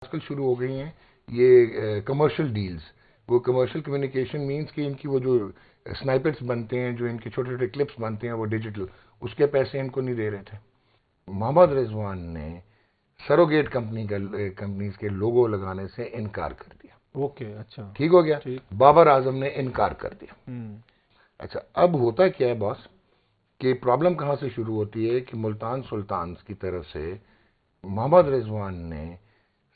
आजकल शुरू हो गई हैं ये कमर्शियल डील्स। वो कमर्शियल कम्युनिकेशन मींस कि इनकी वो जो स्नाइपर्स बनते हैं, जो इनके छोटे छोटे क्लिप्स बनते हैं वो डिजिटल, उसके पैसे इनको नहीं दे रहे थे। मोहम्मद रिजवान ने सरोगेट कंपनीज के लोगो लगाने से इनकार कर दिया। ओके, अच्छा। ठीक हो गया। ठीक। बाबर आजम ने इनकार कर दिया। अच्छा, अब होता क्या है बॉस कि प्रॉब्लम कहां से शुरू होती है कि मुल्तान सुल्तान की तरफ से मोहम्मद रिजवान ने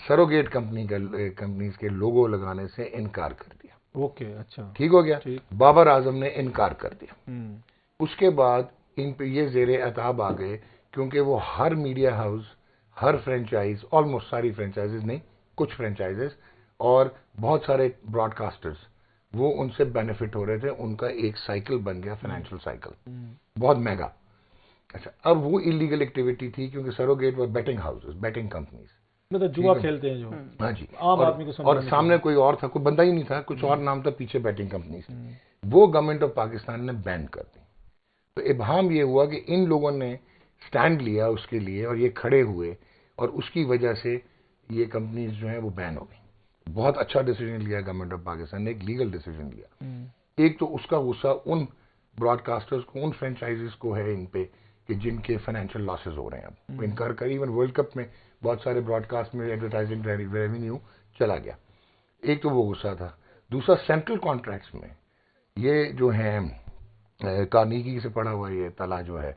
सरोगेट कंपनीज के लोगो लगाने से इनकार कर दिया। ओके, अच्छा। ठीक हो गया। ठीक। बाबर आजम ने इनकार कर दिया। उसके बाद इन पे ये जेरे अताब आ गए, क्योंकि वो हर मीडिया हाउस, हर फ्रेंचाइज, ऑलमोस्ट सारी फ्रेंचाइजेज नहीं, कुछ फ्रेंचाइजेज और बहुत सारे ब्रॉडकास्टर्स, वो उनसे बेनिफिट हो रहे थे। उनका एक साइकिल बन गया, फाइनेंशियल साइकिल, बहुत महंगा। अच्छा, अब वो इलीगल एक्टिविटी थी क्योंकि सरोगेट व बेटिंग हाउसेस, बेटिंग कंपनीज, मतलब जुआ खेलते हैं जो हाँ जी, आम आदमी को और समझाने के सामने लिए। कोई और था, कोई बंदा ही नहीं था, कुछ और नाम था पीछे बैटिंग कंपनीज। वो गवर्नमेंट ऑफ पाकिस्तान ने बैन कर दी। तो इबहम ये हुआ कि इन लोगों ने स्टैंड लिया उसके लिए और ये खड़े हुए, और उसकी वजह से ये कंपनीज जो है वो बैन हो गई। बहुत अच्छा डिसीजन लिया गवर्नमेंट ऑफ पाकिस्तान ने, एक लीगल डिसीजन लिया। एक तो उसका गुस्सा उन ब्रॉडकास्टर्स को, उन फ्रेंचाइजीज को है इन पे कि जिनके फाइनेंशियल लॉसेस हो रहे हैं। अब इनकार कर, इवन वर्ल्ड कप में बहुत सारे ब्रॉडकास्ट में एडवर्टाइजिंग रेवेन्यू चला गया। एक तो वो गुस्सा था। दूसरा, सेंट्रल कॉन्ट्रैक्ट्स में ये जो है कार्नेगी से पढ़ा हुआ, ये तला जो है,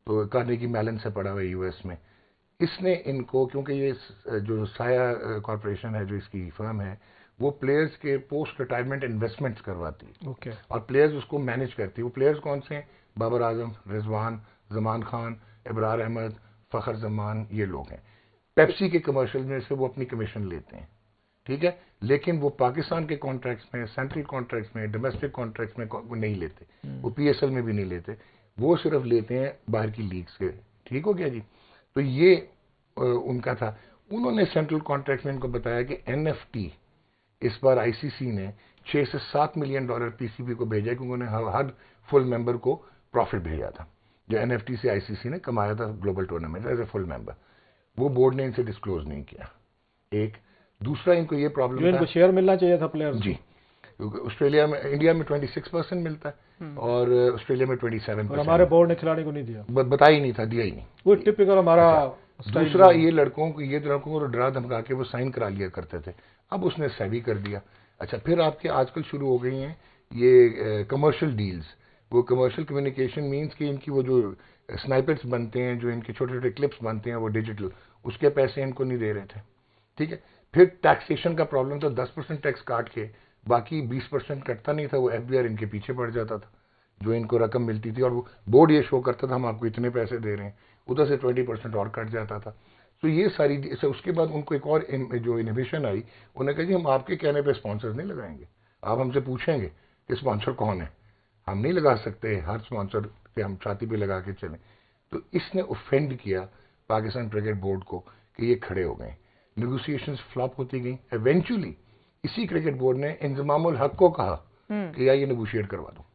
तो कार्नेगी मेलन से पढ़ा हुआ यूएस में, इसने इनको, क्योंकि ये जो साया कॉरपोरेशन है, जो इसकी फर्म है, वो प्लेयर्स के पोस्ट रिटायरमेंट इन्वेस्टमेंट्स करवाती है। ओके। और प्लेयर्स उसको मैनेज करती है। वो प्लेयर्स कौन से हैं? बाबर आजम, रिजवान, जमान खान, इब्रार अहमद, फखर जमान, ये लोग हैं। पेप्सी के कमर्शियल में से वो अपनी कमीशन लेते हैं, ठीक है, लेकिन वो पाकिस्तान के कॉन्ट्रैक्ट्स में, सेंट्रल कॉन्ट्रैक्ट्स में, डोमेस्टिक कॉन्ट्रैक्ट्स में वो नहीं लेते। वो पीएसएल में भी नहीं लेते, वो सिर्फ लेते हैं बाहर की लीग से। ठीक हो गया जी। तो ये उनका था। उन्होंने सेंट्रल कॉन्ट्रैक्ट में इनको बताया कि एनएफटी, इस बार आईसीसी ने 6 से 7 मिलियन डॉलर पीसीबी को भेजा, क्योंकि उन्होंने हर फुल मेंबर को प्रॉफिट भेजा था जो एनएफटी से आईसीसी ने कमाया था global tournament as a full member. वो बोर्ड ने इनसे डिस्क्लोज नहीं किया। एक दूसरा, इनको ये प्रॉब्लम जो था, इनको शेयर मिलना चाहिए था प्लेयर्स जी, को। क्योंकि ऑस्ट्रेलिया में, इंडिया में 26% मिलता है और ऑस्ट्रेलिया में 27%। और हमारे बोर्ड ने खिलाड़ी को नहीं दिया। बताया ही नहीं था, दिया ही नहीं। वो टिपिकल हमारा स्टाइल। दूसरा, ये लड़कों को डरा धमका के वो साइन करा लिया करते थे, अब उसने सेवी कर दिया। अच्छा, फिर आपके आजकल शुरू हो गई हैं ये कमर्शियल डील्स। वो कमर्शियल कम्युनिकेशन मींस कि इनकी वो जो स्नाइपर्स बनते हैं, जो इनके छोटे छोटे क्लिप्स बनते हैं वो डिजिटल, उसके पैसे इनको नहीं दे रहे थे। ठीक है। फिर टैक्सेशन का प्रॉब्लम था, 10% टैक्स काट के बाकी 20% कटता नहीं था, वो एफबीआर इनके पीछे पड़ जाता था जो इनको रकम मिलती थी, और वो बोर्ड ये शो करता था हम आपको इतने पैसे दे रहे हैं, उधर से 20% और कट जाता था। तो ये सारी, उसके बाद उनको एक और जो इनोवेशन आई, उन्होंने कहा जी हम आपके कहने पे स्पॉन्सर्स नहीं लगाएंगे, आप हमसे पूछेंगे कि स्पॉन्सर कौन है, हम नहीं लगा सकते हर स्पॉन्सर के हम छाती पे लगा के चलें। तो इसने ऑफेंड किया पाकिस्तान क्रिकेट बोर्ड को कि ये खड़े हो गए। नेगोशिएशंस फ्लॉप होती गई। इवेंचुअली इसी क्रिकेट बोर्ड ने इंजमामुल हक को कहा कि यार ये नेगोशिएट करवा दो।